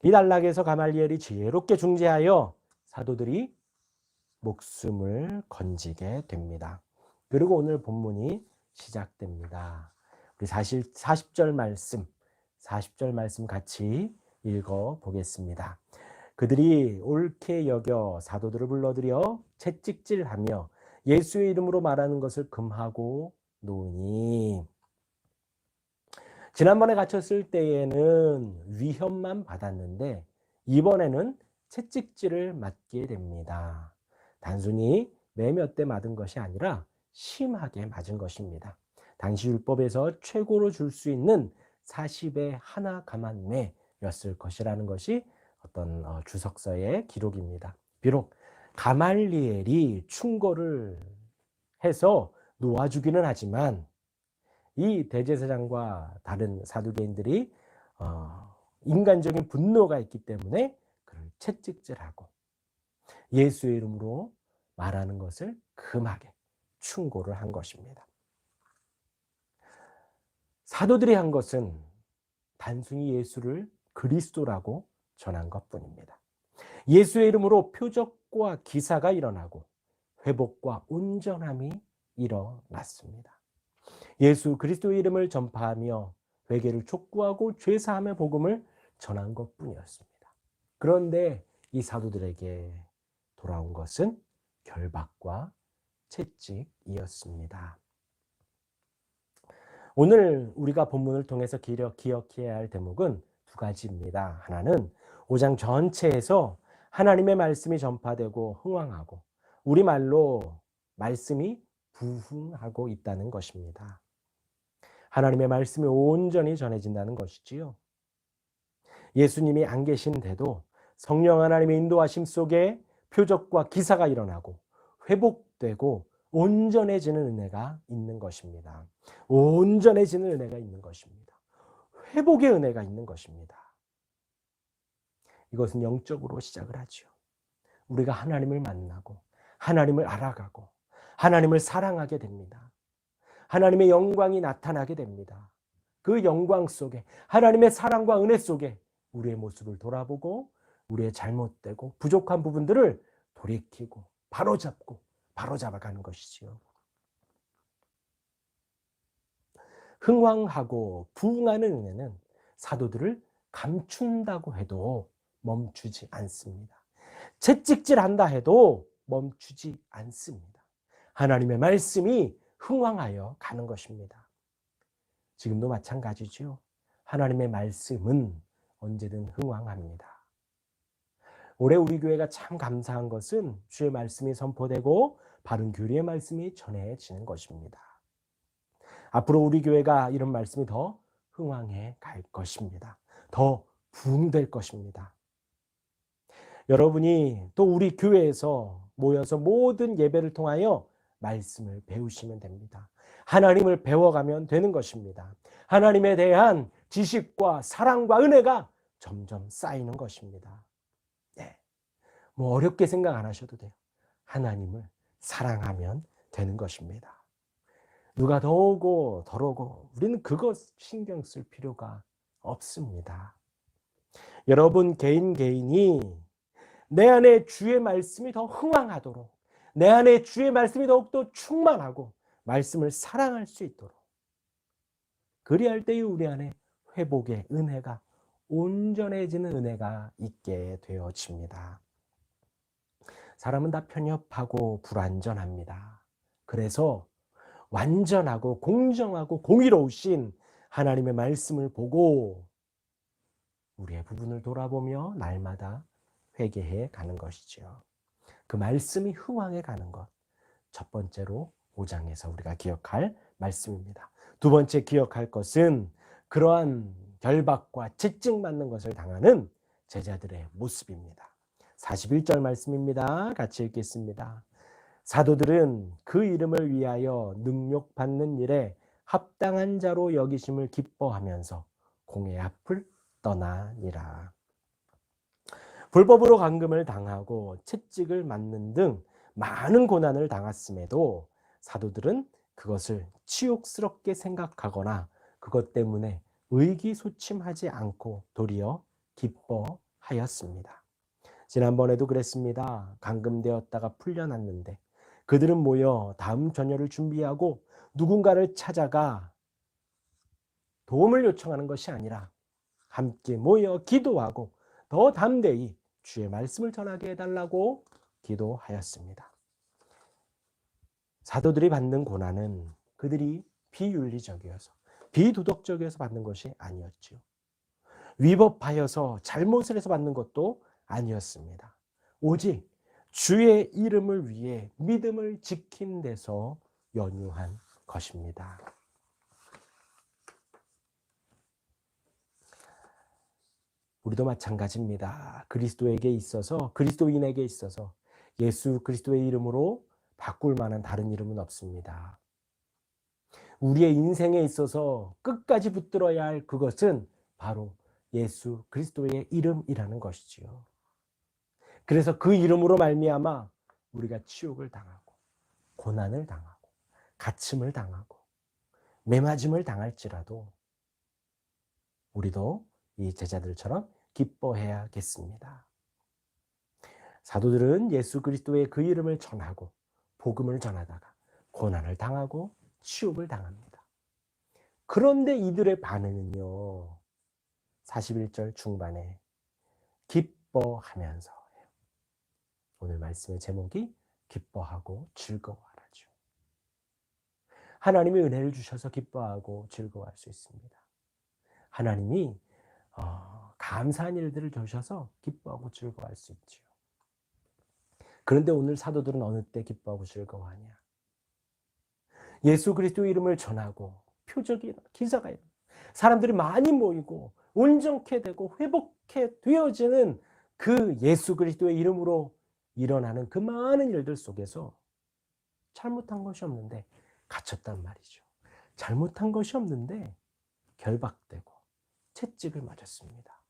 이 단락에서 가말리엘이 지혜롭게 중재하여 사도들이 목숨을 건지게 됩니다. 그리고 오늘 본문이 시작됩니다. 우리 40절 말씀 같이 읽어 보겠습니다. 그들이 옳게 여겨 사도들을 불러들여 채찍질하며 예수의 이름으로 말하는 것을 금하고 노니, 지난번에 갇혔을 때에는 위협만 받았는데 이번에는 채찍질을 맞게 됩니다. 단순히 매몇 대 맞은 것이 아니라 심하게 맞은 것입니다. 당시 율법에서 최고로 줄 수 있는 40의 하나 가만매였을 것이라는 것이 어떤 주석서의 기록입니다. 비록 가말리엘이 충고를 해서 놓아주기는 하지만 이 대제사장과 다른 사두개인들이 인간적인 분노가 있기 때문에 그를 채찍질하고 예수의 이름으로 말하는 것을 금하게 충고를 한 것입니다. 사도들이 한 것은 단순히 예수를 그리스도라고 전한 것뿐입니다. 예수의 이름으로 표적과 기사가 일어나고 회복과 온전함이 일어났습니다. 예수 그리스도의 이름을 전파하며 회개를 촉구하고 죄사함의 복음을 전한 것뿐이었습니다. 그런데 이 사도들에게 돌아온 것은 결박과 채찍이었습니다. 오늘 우리가 본문을 통해서 기억해야 할 대목은 두 가지입니다. 하나는 5장 전체에서 하나님의 말씀이 전파되고 흥왕하고, 우리말로 말씀이 부흥하고 있다는 것입니다. 하나님의 말씀이 온전히 전해진다는 것이지요. 예수님이 안 계신데도 성령 하나님의 인도하심 속에 표적과 기사가 일어나고 회복되고 온전해지는 은혜가 있는 것입니다. 온전해지는 은혜가 있는 것입니다. 회복의 은혜가 있는 것입니다. 이것은 영적으로 시작을 하죠. 우리가 하나님을 만나고 하나님을 알아가고 하나님을 사랑하게 됩니다. 하나님의 영광이 나타나게 됩니다. 그 영광 속에, 하나님의 사랑과 은혜 속에 우리의 모습을 돌아보고 우리의 잘못되고 부족한 부분들을 돌이키고 바로잡아가는 것이지요. 흥왕하고 부흥하는 은혜는 사도들을 감춘다고 해도 멈추지 않습니다. 채찍질한다 해도 멈추지 않습니다. 하나님의 말씀이 흥왕하여 가는 것입니다. 지금도 마찬가지죠. 하나님의 말씀은 언제든 흥왕합니다. 올해 우리 교회가 참 감사한 것은 주의 말씀이 선포되고 바른 교리의 말씀이 전해지는 것입니다. 앞으로 우리 교회가 이런 말씀이 더 흥왕해 갈 것입니다. 더 부흥될 것입니다. 여러분이 또 우리 교회에서 모여서 모든 예배를 통하여 말씀을 배우시면 됩니다. 하나님을 배워가면 되는 것입니다. 하나님에 대한 지식과 사랑과 은혜가 점점 쌓이는 것입니다. 네. 뭐 어렵게 생각 안 하셔도 돼요. 하나님을 사랑하면 되는 것입니다. 누가 더 오고 덜 오고 우리는 그것 신경 쓸 필요가 없습니다. 여러분 개인이 내 안에 주의 말씀이 더 흥왕하도록, 내 안에 주의 말씀이 더욱더 충만하고 말씀을 사랑할 수 있도록, 그리할 때에 우리 안에 회복의 은혜가, 온전해지는 은혜가 있게 되어집니다. 사람은 다 편협하고 불완전합니다. 그래서 완전하고 공정하고 공의로우신 하나님의 말씀을 보고 우리의 부분을 돌아보며 날마다 회개해 가는 것이죠. 그 말씀이 흥왕해 가는 것, 첫 번째로 5장에서 우리가 기억할 말씀입니다. 두 번째 기억할 것은 그러한 결박과 채찍맞는 것을 당하는 제자들의 모습입니다. 41절 말씀입니다. 같이 읽겠습니다. 사도들은 그 이름을 위하여 능욕받는 일에 합당한 자로 여기심을 기뻐하면서 공회 앞을 떠나니라. 불법으로 감금을 당하고 채찍을 맞는 등 많은 고난을 당했음에도 사도들은 그것을 치욕스럽게 생각하거나 그것 때문에 의기소침하지 않고 도리어 기뻐하였습니다. 지난번에도 그랬습니다. 감금되었다가 풀려났는데 그들은 모여 다음 전열을 준비하고 누군가를 찾아가 도움을 요청하는 것이 아니라 함께 모여 기도하고 더 담대히 주의 말씀을 전하게 해달라고 기도하였습니다. 사도들이 받는 고난은 그들이 비윤리적이어서 비도덕적이어서 받는 것이 아니었죠. 위법하여서 잘못을 해서 받는 것도 아니었습니다. 오직 주의 이름을 위해 믿음을 지킨 데서 연유한 것입니다. 우리도 마찬가지입니다. 그리스도에게 있어서, 그리스도인에게 있어서 예수 그리스도의 이름으로 바꿀 만한 다른 이름은 없습니다. 우리의 인생에 있어서 끝까지 붙들어야 할 그것은 바로 예수 그리스도의 이름이라는 것이지요. 그래서 그 이름으로 말미암아 우리가 치욕을 당하고 고난을 당하고 갇힘을 당하고 매맞음을 당할지라도 우리도 이 제자들처럼 기뻐해야겠습니다. 사도들은 예수 그리스도의 그 이름을 전하고 복음을 전하다가 고난을 당하고 치욕을 당합니다. 그런데 이들의 반응은요, 41절 중반에 기뻐하면서 해요. 오늘 말씀의 제목이 기뻐하고 즐거워하라죠. 하나님의 은혜를 주셔서 기뻐하고 즐거워할 수 있습니다. 하나님이 감사한 일들을 주셔서 기뻐하고 즐거워할 수 있지요. 그런데 오늘 사도들은 어느 때 기뻐하고 즐거워하냐? 예수 그리스도 이름을 전하고 표적이 기사가 일어나고 사람들이 많이 모이고 온전케 되고 회복해 되어지는 그 예수 그리스도의 이름으로 일어나는 그 많은 일들 속에서 잘못한 것이 없는데 갇혔단 말이죠. 잘못한 것이 없는데 결박되고 채찍을 맞았습니다.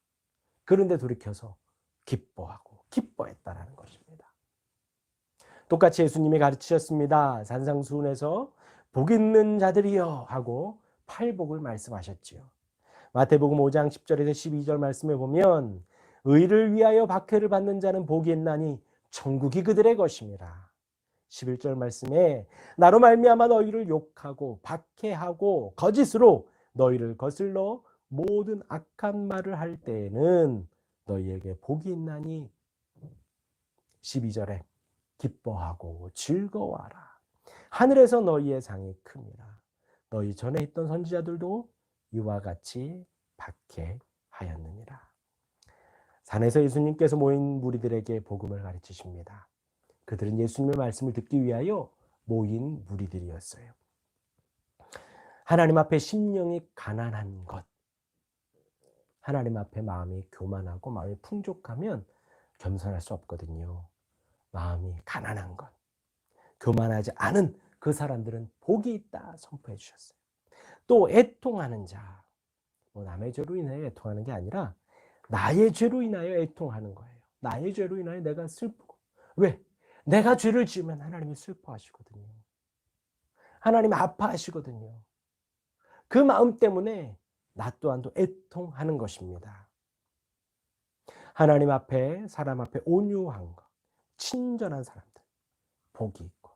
그런데 돌이켜서 기뻐하고 기뻐했다라는 것입니다. 똑같이 예수님이 가르치셨습니다. 산상수훈에서 복 있는 자들이여 하고 팔복을 말씀하셨지요. 마태복음 5장 10절에서 12절 말씀에 보면 의를 위하여 박해를 받는 자는 복이 있나니 천국이 그들의 것임이라. 11절 말씀에 나로 말미암아 너희를 욕하고 박해하고 거짓으로 너희를 거슬러 모든 악한 말을 할 때에는 너희에게 복이 있나니 12절에 기뻐하고 즐거워하라. 하늘에서 너희의 상이 큽니다. 너희 전에 있던 선지자들도 이와 같이 박해하였느니라. 산에서 예수님께서 모인 무리들에게 복음을 가르치십니다. 그들은 예수님의 말씀을 듣기 위하여 모인 무리들이었어요. 하나님 앞에 심령이 가난한 것, 하나님 앞에 마음이 교만하고 마음이 풍족하면 겸손할 수 없거든요. 마음이 가난한 것, 교만하지 않은 그 사람들은 복이 있다 선포해 주셨어요. 또 애통하는 자, 남의 죄로 인하여 애통하는 게 아니라 나의 죄로 인하여 애통하는 거예요. 나의 죄로 인하여 내가 슬프고. 왜? 내가 죄를 지으면 하나님이 슬퍼하시거든요. 하나님이 아파하시거든요. 그 마음 때문에 나 또한도 애통하는 것입니다. 하나님 앞에, 사람 앞에 온유한 것, 친절한 사람들, 복이 있고,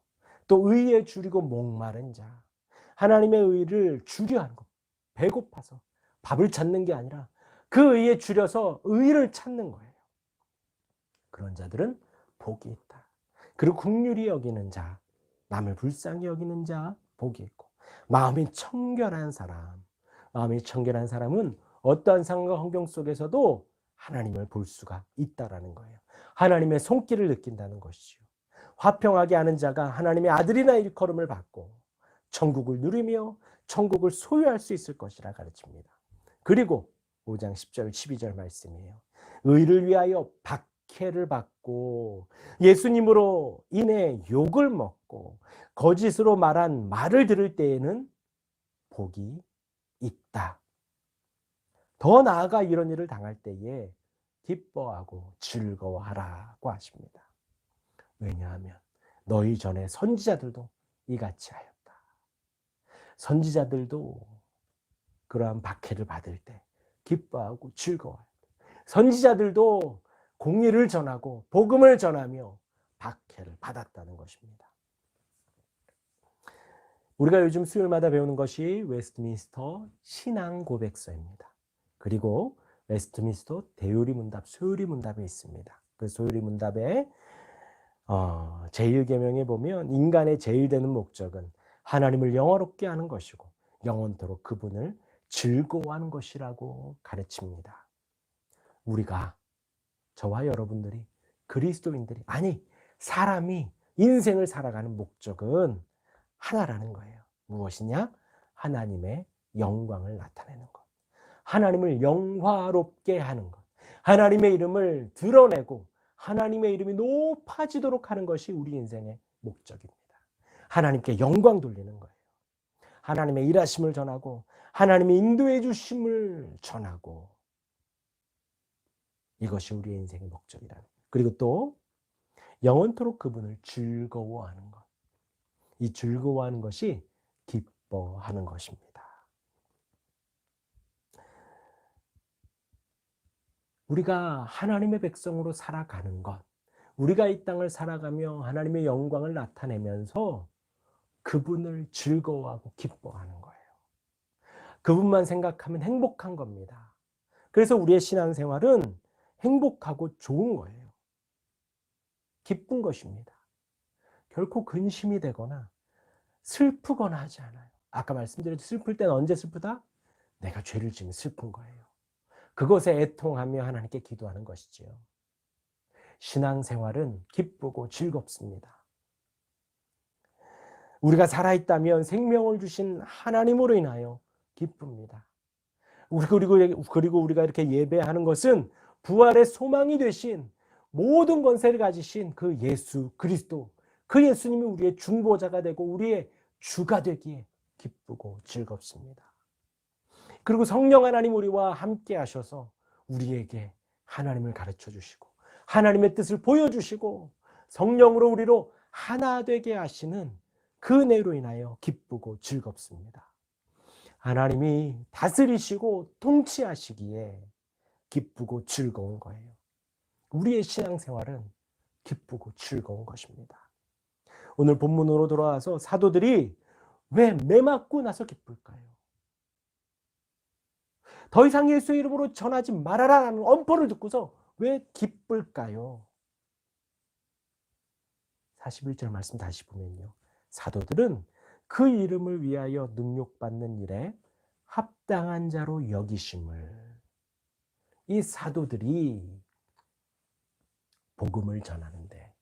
또 의에 줄이고 목마른 자, 하나님의 의를 줄여 하는 것, 배고파서 밥을 찾는 게 아니라 그 의에 줄여서 의를 찾는 거예요. 그런 자들은 복이 있다. 그리고 긍휼히 여기는 자, 남을 불쌍히 여기는 자, 복이 있고, 마음이 청결한 사람, 마음이 청결한 사람은 어떠한 상황과 환경 속에서도 하나님을 볼 수가 있다라는 거예요. 하나님의 손길을 느낀다는 것이죠. 화평하게 하는 자가 하나님의 아들이나 일컬음을 받고 천국을 누리며 천국을 소유할 수 있을 것이라 가르칩니다. 그리고 5장 10절 12절 말씀이에요. 의를 위하여 박해를 받고 예수님으로 인해 욕을 먹고 거짓으로 말한 말을 들을 때에는 복이 있다. 더 나아가 이런 일을 당할 때에 기뻐하고 즐거워하라고 하십니다. 왜냐하면 너희 전에 선지자들도 이같이 하였다. 선지자들도 그러한 박해를 받을 때 기뻐하고 즐거워요. 선지자들도 공의를 전하고 복음을 전하며 박해를 받았다는 것입니다. 우리가 요즘 수요일마다 배우는 것이 웨스트민스터 신앙 고백서입니다. 그리고 웨스트민스터 대요리 문답, 소요리 문답이 있습니다. 그 소요리 문답에 제1계명에 보면 인간의 제일 되는 목적은 하나님을 영화롭게 하는 것이고 영원토록 그분을 즐거워하는 것이라고 가르칩니다. 우리가, 저와 여러분들이, 그리스도인들이, 아니 사람이 인생을 살아가는 목적은 하나라는 거예요. 무엇이냐? 하나님의 영광을 나타내는 것, 하나님을 영화롭게 하는 것, 하나님의 이름을 드러내고 하나님의 이름이 높아지도록 하는 것이 우리 인생의 목적입니다. 하나님께 영광 돌리는 거예요. 하나님의 일하심을 전하고 하나님의 인도해 주심을 전하고, 이것이 우리의 인생의 목적이라는 거예요. 그리고 또 영원토록 그분을 즐거워하는 것, 이 즐거워하는 것이 기뻐하는 것입니다. 우리가 하나님의 백성으로 살아가는 것, 우리가 이 땅을 살아가며 하나님의 영광을 나타내면서 그분을 즐거워하고 기뻐하는 거예요. 그분만 생각하면 행복한 겁니다. 그래서 우리의 신앙생활은 행복하고 좋은 거예요. 기쁜 것입니다. 결코 근심이 되거나 슬프거나 하지 않아요. 아까 말씀드렸듯이 슬플 때는 언제 슬프다? 내가 죄를 지으면 슬픈 거예요. 그것에 애통하며 하나님께 기도하는 것이지요. 신앙생활은 기쁘고 즐겁습니다. 우리가 살아있다면 생명을 주신 하나님으로 인하여 기쁩니다. 그리고 우리가 이렇게 예배하는 것은 부활의 소망이 되신 모든 권세를 가지신 그 예수 그리스도, 그 예수님이 우리의 중보자가 되고 우리의 주가 되기에 기쁘고 즐겁습니다. 그리고 성령 하나님 우리와 함께 하셔서 우리에게 하나님을 가르쳐 주시고 하나님의 뜻을 보여주시고 성령으로 우리로 하나 되게 하시는 그 은혜로 인하여 기쁘고 즐겁습니다. 하나님이 다스리시고 통치하시기에 기쁘고 즐거운 거예요. 우리의 신앙생활은 기쁘고 즐거운 것입니다. 오늘 본문으로 돌아와서 사도들이 왜 매 맞고 나서 기쁠까요? 더 이상 예수의 이름으로 전하지 말아라라는 엄포를 듣고서 왜 기쁠까요? 41절 말씀 다시 보면요. 사도들은 그 이름을 위하여 능욕받는 일에 합당한 자로 여기심을. 이 사도들이 복음을 전하는데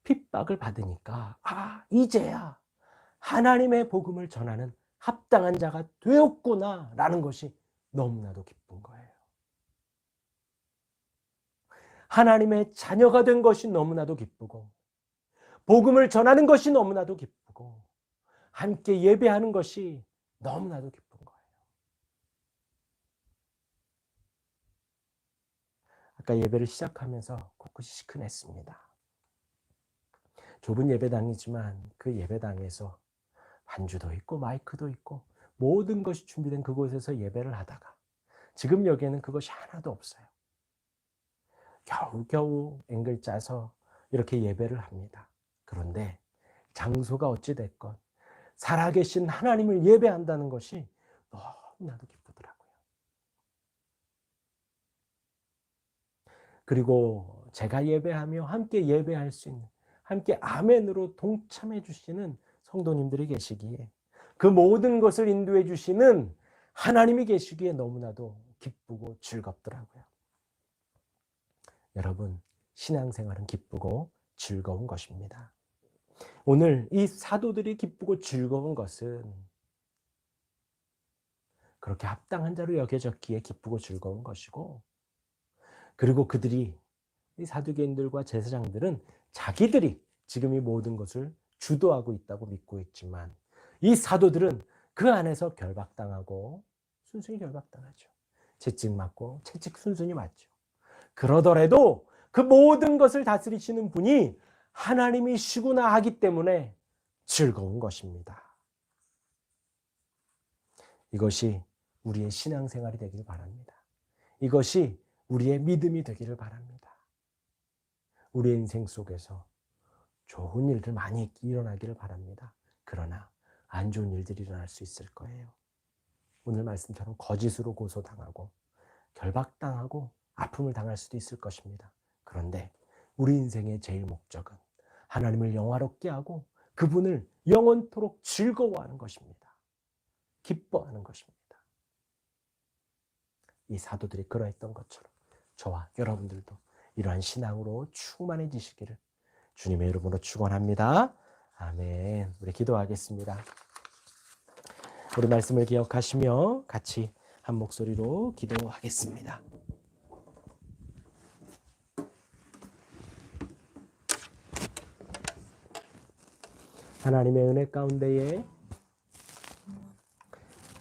핍박을 받으니까 이제야 하나님의 복음을 전하는 합당한 자가 되었구나라는 것이 너무나도 기쁜 거예요. 하나님의 자녀가 된 것이 너무나도 기쁘고 복음을 전하는 것이 너무나도 기쁘고 함께 예배하는 것이 너무나도 기쁜 거예요. 아까 예배를 시작하면서 곳곳이 시큰했습니다. 좁은 예배당이지만 그 예배당에서 반주도 있고 마이크도 있고 모든 것이 준비된 그곳에서 예배를 하다가 지금 여기에는 그것이 하나도 없어요. 겨우겨우 앵글 짜서 이렇게 예배를 합니다. 그런데 장소가 어찌 됐건 살아계신 하나님을 예배한다는 것이 너무나도 기쁘더라고요. 그리고 제가 예배하며 함께 예배할 수 있는, 함께 아멘으로 동참해 주시는 성도님들이 계시기에 그 모든 것을 인도해 주시는 하나님이 계시기에 너무나도 기쁘고 즐겁더라고요. 여러분, 신앙생활은 기쁘고 즐거운 것입니다. 오늘 이 사도들이 기쁘고 즐거운 것은 그렇게 합당한 자로 여겨졌기에 기쁘고 즐거운 것이고, 그리고 그들이, 이 사두개인들과 제사장들은 자기들이 지금 이 모든 것을 주도하고 있다고 믿고 있지만 이 사도들은 그 안에서 결박당하고 순순히 결박당하죠. 채찍 맞고 채찍 순순히 맞죠. 그러더라도 그 모든 것을 다스리시는 분이 하나님이시구나 하기 때문에 즐거운 것입니다. 이것이 우리의 신앙생활이 되기를 바랍니다. 이것이 우리의 믿음이 되기를 바랍니다. 우리의 인생 속에서 좋은 일들 많이 일어나기를 바랍니다. 그러나 안 좋은 일들이 일어날 수 있을 거예요. 오늘 말씀처럼 거짓으로 고소당하고 결박당하고 아픔을 당할 수도 있을 것입니다. 그런데 우리 인생의 제일 목적은 하나님을 영화롭게 하고 그분을 영원토록 즐거워하는 것입니다. 기뻐하는 것입니다. 이 사도들이 그러했던 것처럼 저와 여러분들도 이러한 신앙으로 충만해지시기를 주님의 이름으로 축원합니다. 아멘. 우리 기도하겠습니다. 우리 말씀을 기억하시며 같이 한 목소리로 기도하겠습니다. 하나님의 은혜 가운데에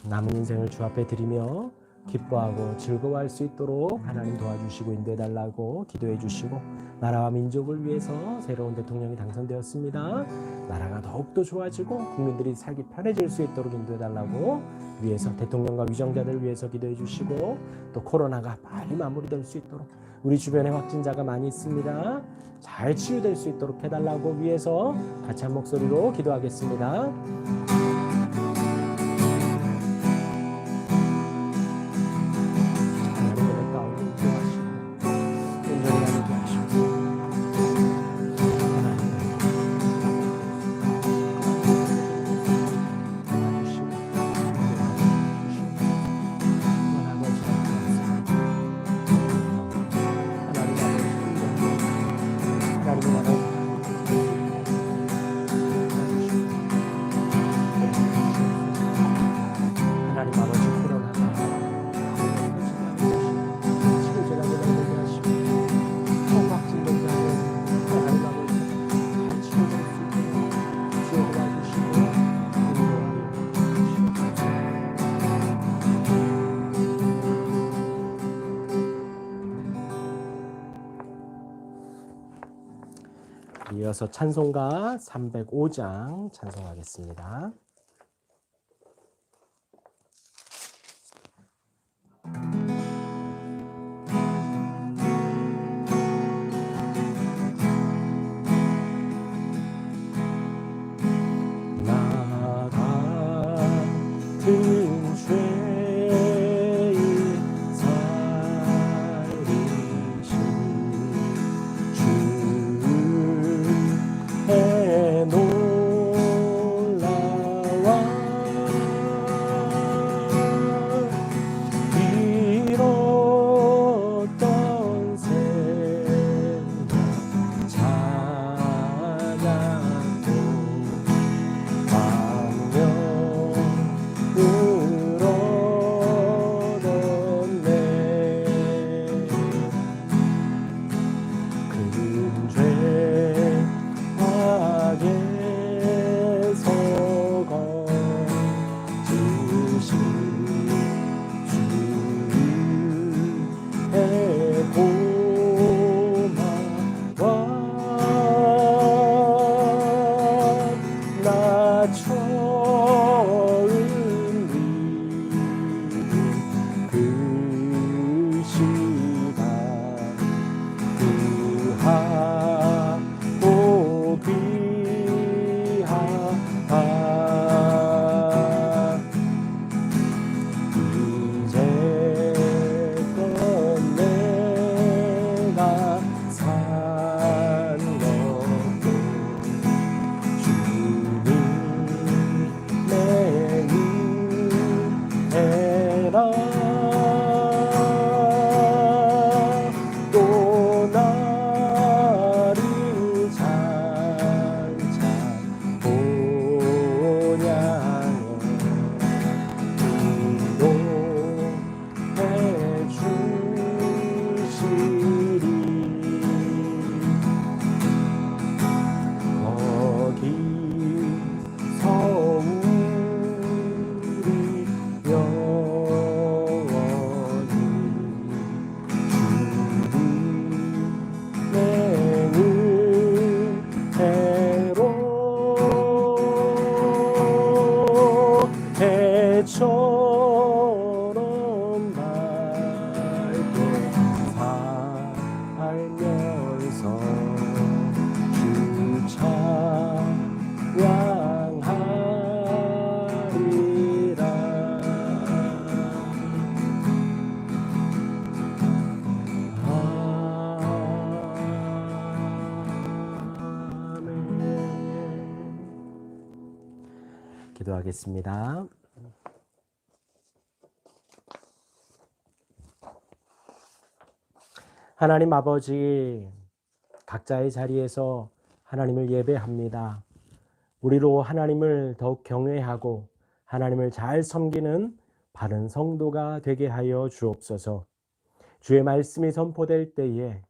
남은 인생을 주 앞에 드리며 기뻐하고 즐거워할 수 있도록 하나님 도와주시고 인도해달라고 기도해 주시고, 나라와 민족을 위해서 새로운 대통령이 당선되었습니다. 나라가 더욱더 좋아지고 국민들이 살기 편해질 수 있도록 인도해달라고 위해서 대통령과 위정자들 위해서 기도해 주시고, 또 코로나가 빨리 마무리될 수 있도록 우리 주변에 확진자가 많이 있습니다. 잘 치유될 수 있도록 해달라고 위해서 같이 한 목소리로 기도하겠습니다. 이어서 찬송가 305장 찬송하겠습니다. 나 같은 죄인 살리신 주의 놀라와 잃었던 생명 찬양도 처럼 밝게 살면서 주 찬양하리라. 아멘. 기도하겠습니다. 하나님 아버지, 각자의 자리에서 하나님을 예배합니다. 우리로 하나님을 더욱 경외하고 하나님을 잘 섬기는 바른 성도가 되게 하여 주옵소서. 주의 말씀이 선포될 때에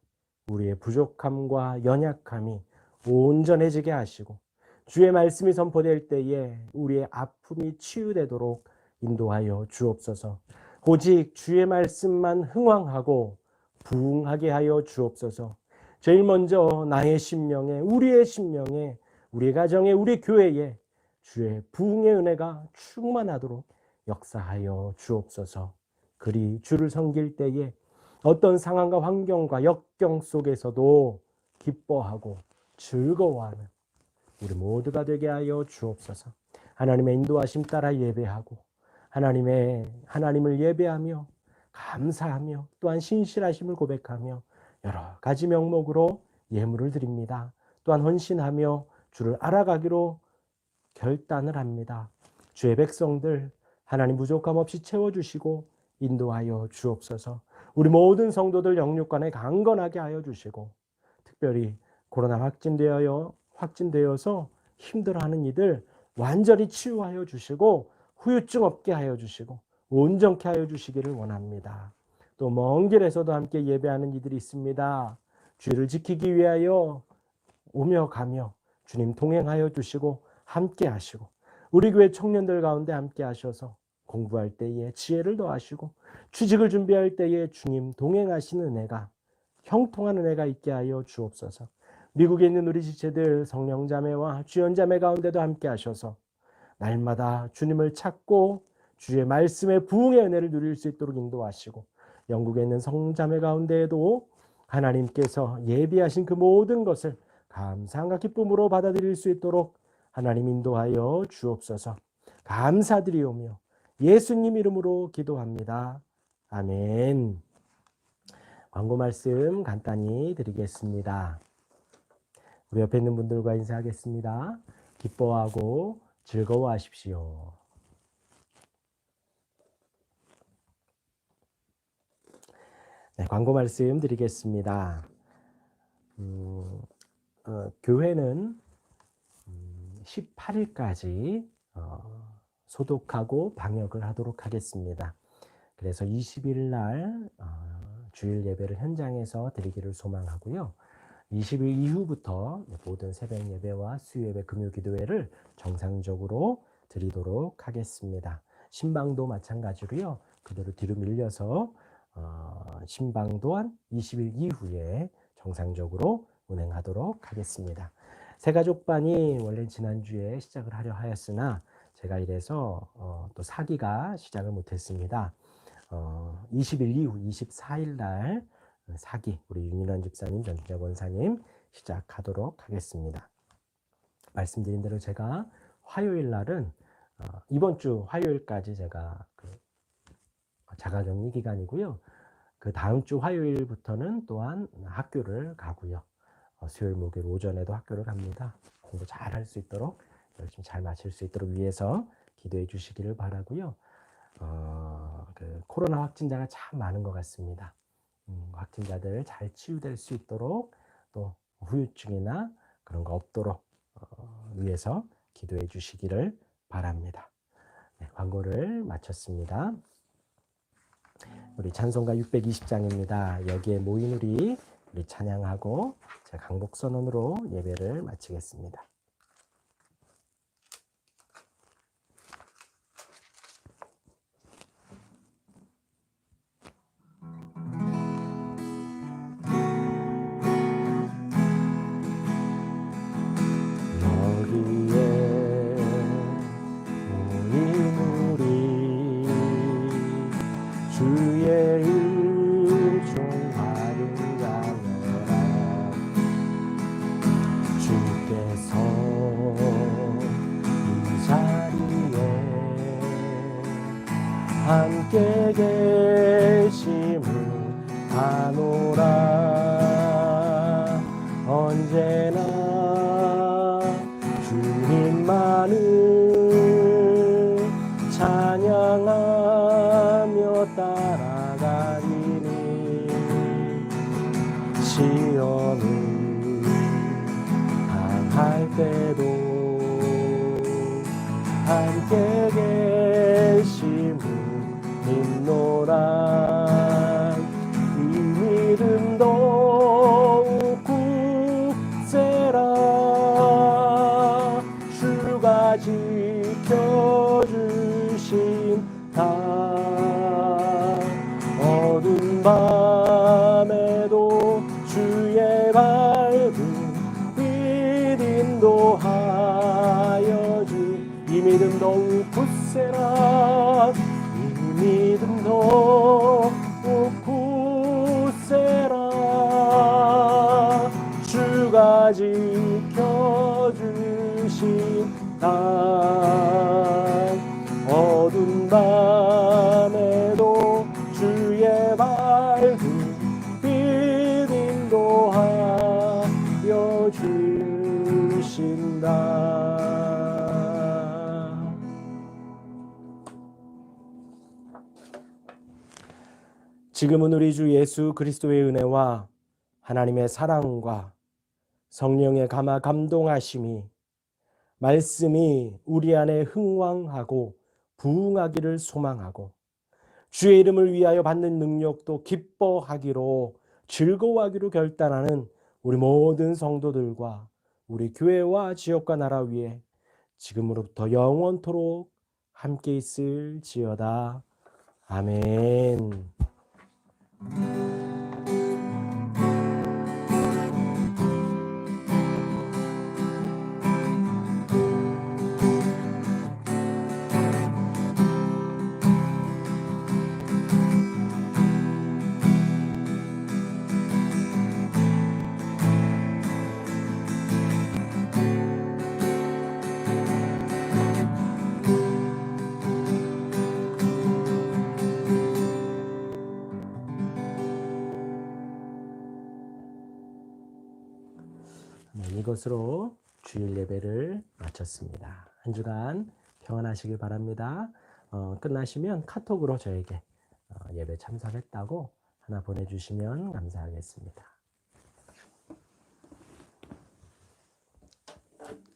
우리의 부족함과 연약함이 온전해지게 하시고, 주의 말씀이 선포될 때에 우리의 아픔이 치유되도록 인도하여 주옵소서. 오직 주의 말씀만 흥왕하고 부흥하게 하여 주옵소서. 제일 먼저 나의 심령에, 우리의 심령에, 우리 가정에, 우리 교회에 주의 부흥의 은혜가 충만하도록 역사하여 주옵소서. 그리 주를 섬길 때에 어떤 상황과 환경과 역경 속에서도 기뻐하고 즐거워하는 우리 모두가 되게 하여 주옵소서. 하나님의 인도하심 따라 예배하고 하나님을 예배하며 감사하며 또한 신실하심을 고백하며 여러 가지 명목으로 예물을 드립니다. 또한 헌신하며 주를 알아가기로 결단을 합니다. 주의 백성들 하나님 부족함 없이 채워주시고 인도하여 주옵소서. 우리 모든 성도들 영육간에 강건하게 하여 주시고 특별히 코로나 확진되어서 힘들어하는 이들 완전히 치유하여 주시고 후유증 없게 하여 주시고 온전케 하여 주시기를 원합니다. 또 먼 길에서도 함께 예배하는 이들이 있습니다. 주를 지키기 위하여 오며 가며 주님 동행하여 주시고 함께 하시고 우리 교회 청년들 가운데 함께 하셔서 공부할 때에 지혜를 더하시고 취직을 준비할 때에 주님 동행하시는 은혜가 형통한 은혜가 있게 하여 주옵소서. 미국에 있는 우리 지체들 성령자매와 주연자매 가운데도 함께 하셔서 날마다 주님을 찾고 주의 말씀의 부흥의 은혜를 누릴 수 있도록 인도하시고 영국에 있는 성자매 가운데에도 하나님께서 예비하신 그 모든 것을 감사함과 기쁨으로 받아들일 수 있도록 하나님 인도하여 주옵소서. 감사드리오며 예수님 이름으로 기도합니다. 아멘. 광고 말씀 간단히 드리겠습니다. 우리 옆에 있는 분들과 인사하겠습니다. 기뻐하고 즐거워하십시오. 네, 광고 말씀 드리겠습니다. 교회는 18일까지 소독하고 방역을 하도록 하겠습니다. 그래서 20일 날 주일 예배를 현장에서 드리기를 소망하고요. 20일 이후부터 모든 새벽 예배와 수요 예배, 금요 기도회를 정상적으로 드리도록 하겠습니다. 신방도 마찬가지로요. 그대로 뒤로 밀려서 신방 또한 20일 이후에 정상적으로 운행하도록 하겠습니다. 새가족반이 원래 지난주에 시작을 하려 하였으나 제가 이래서 또 사기가 시작을 못했습니다. 20일 이후 24일 날 사기 우리 윤일환 집사님, 전준혁 권사님 시작하도록 하겠습니다. 말씀드린 대로 제가 화요일 날은 이번 주 화요일까지 제가 자가격리 기간이고요. 그 다음 주 화요일부터는 또한 학교를 가고요. 수요일, 목요일 오전에도 학교를 갑니다. 공부 잘 할 수 있도록 열심히 잘 마칠 수 있도록 위해서 기도해 주시기를 바라고요. 코로나 확진자가 참 많은 것 같습니다. 확진자들 잘 치유될 수 있도록 또 후유증이나 그런 거 없도록 위해서 기도해 주시기를 바랍니다. 네, 광고를 마쳤습니다. 우리 찬송가 620장입니다. 여기에 모인 우리 찬양하고 제 강복선언으로 예배를 마치겠습니다. 함께 계심을 아노라. 언제나 주님만을 찬양하며 따라가리니 시험을 당할 때도 함께 계심을 믿노라. 이 믿음 더욱 굳세라. 주가 지켜주신 다 어두운 밤에도 주의 밝은 빛 인도하여 주. 이 믿음 더욱 굳세라. 믿음 더욱 지금은 우리 주 예수 그리스도의 은혜와 하나님의 사랑과 성령의 감화 감동하심이 말씀이 우리 안에 흥왕하고 부흥하기를 소망하고 주의 이름을 위하여 받는 능력도 기뻐하기로 즐거워하기로 결단하는 우리 모든 성도들과 우리 교회와 지역과 나라 위에 지금으로부터 영원토록 함께 있을지어다. 아멘. 이것으로 주일 예배를 마쳤습니다. 한 주간 평안하시길 바랍니다. 끝나시면 카톡으로 저에게 예배 참석했다고 하나 보내주시면 감사하겠습니다.